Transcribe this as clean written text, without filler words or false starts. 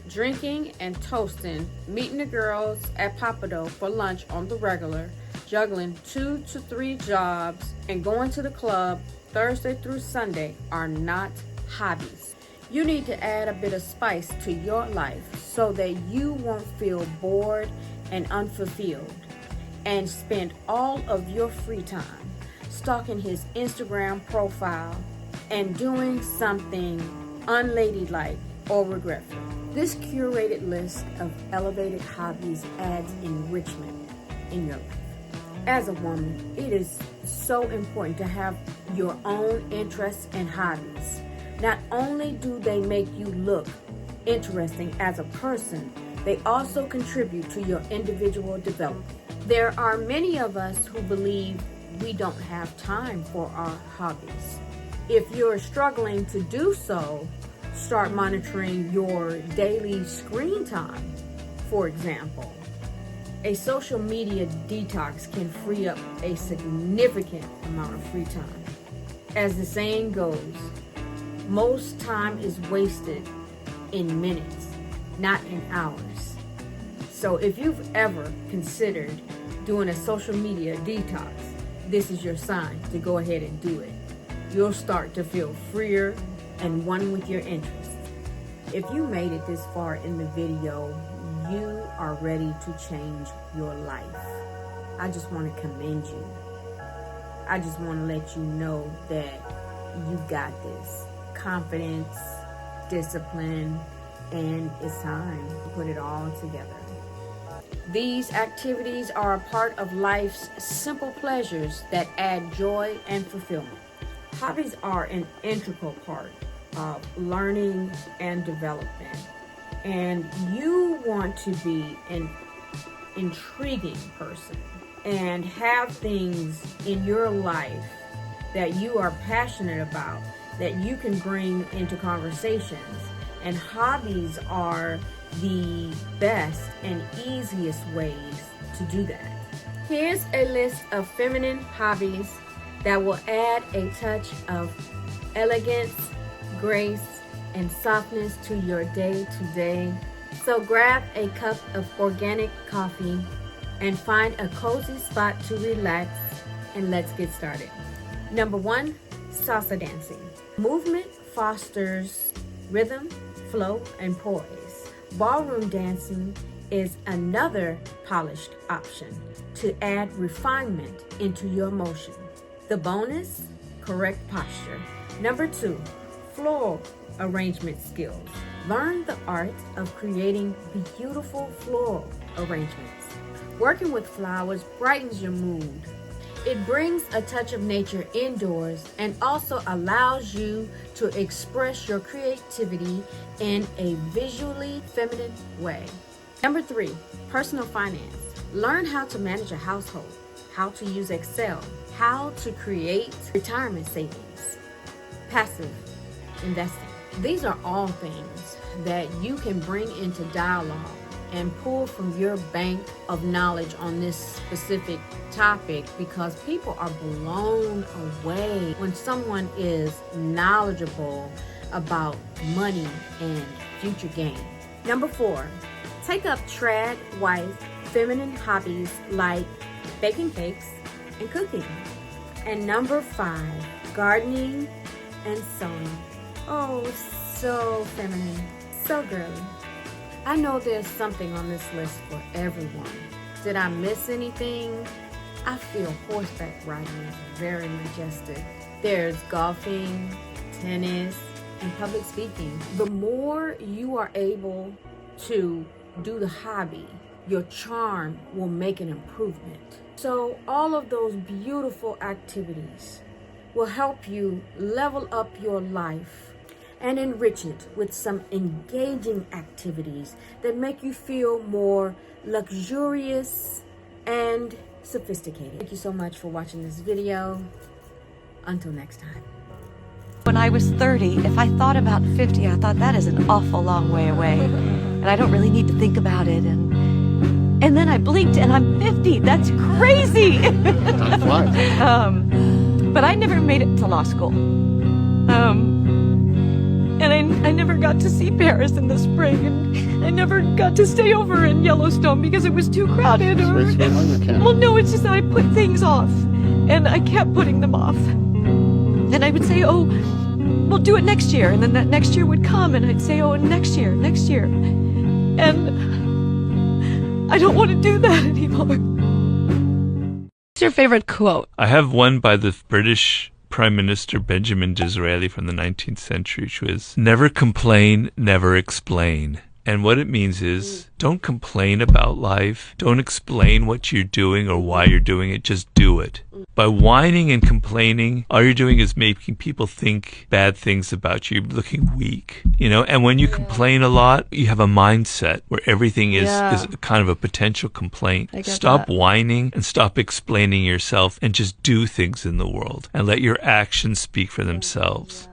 drinking and toasting, meeting the girls at Papado for lunch on the regular, juggling 2 to 3 jobs, and going to the club Thursday through Sunday are not hobbies. You need to add a bit of spice to your life so that you won't feel bored and unfulfilled, and spend all of your free time stalking his Instagram profile and doing something unladylike or regretful. This curated list of elevated hobbies adds enrichment in your life. As a woman, it is so important to have your own interests and hobbies. Not only do they make you look interesting as a person, they also contribute to your individual development. There are many of us who believe we don't have time for our hobbies. If you're struggling to do so, start monitoring your daily screen time. For example, a social media detox can free up a significant amount of free time. As the saying goes, most time is wasted in minutes, not in hours. So if you've ever considered doing a social media detox, this is your sign to go ahead and do it. You'll start to feel freer and one with your interests. If you made it this far in the video, you are ready to change your life. I just want to commend you. I just want to let you know that you got this. Confidence, discipline, and it's time to put it all together. These activities are a part of life's simple pleasures that add joy and fulfillment. Hobbies are an integral part of learning and development, and you want to be an intriguing person and have things in your life that you are passionate about that you can bring into conversations, and hobbies are the best and easiest ways to do that. Here's a list of feminine hobbies that will add a touch of elegance, grace, and softness to your day-to-day. So grab a cup of organic coffee and find a cozy spot to relax, and let's get started. Number 1, salsa dancing. Movement fosters rhythm, flow, and poise. Ballroom dancing is another polished option to add refinement into your motion. The bonus, correct posture. Number 2, floral arrangement skills. Learn the art of creating beautiful floral arrangements. Working with flowers brightens your mood. It brings a touch of nature indoors and also allows you to express your creativity in a visually feminine way. Number 3, personal finance. Learn how to manage a household, how to use Excel, how to create retirement savings, passive investing. These are all things that you can bring into dialogue and pull from your bank of knowledge on this specific topic, because people are blown away when someone is knowledgeable about money and future gain. Number 4, take up trad wife feminine hobbies like baking cakes and cooking. And number 5, gardening and sewing. Oh, so feminine, so girly. I know there's something on this list for everyone. Did I miss anything? I feel horseback riding is very majestic. There's golfing, tennis, and public speaking. The more you are able to do the hobby, your charm will make an improvement. So all of those beautiful activities will help you level up your life and enrich it with some engaging activities that make you feel more luxurious and sophisticated. Thank you so much for watching this video. Until next time. When I was 30, if I thought about 50, I thought that is an awful long way away, and I don't really need to think about it. And then I blinked and I'm 50. That's crazy. Time flies. But I never made it to law school. And I never got to see Paris in the spring. I never got to stay over in Yellowstone because it was too crowded. Well, no, it's just that I put things off, and I kept putting them off. And I would say, oh, we'll do it next year. And then that next year would come, and I'd say, oh, next year. And I don't want to do that anymore. What's your favorite quote? I have one by the British Prime Minister Benjamin Disraeli from the 19th century, which was, never complain, never explain. And what it means is, don't complain about life. Don't explain what you're doing or why you're doing it. Just do it. By whining and complaining, all you're doing is making people think bad things about you. You're looking weak, you know? And when you complain a lot, you have a mindset where everything is kind of a potential complaint. Stop whining and stop explaining yourself and just do things in the world and let your actions speak for themselves.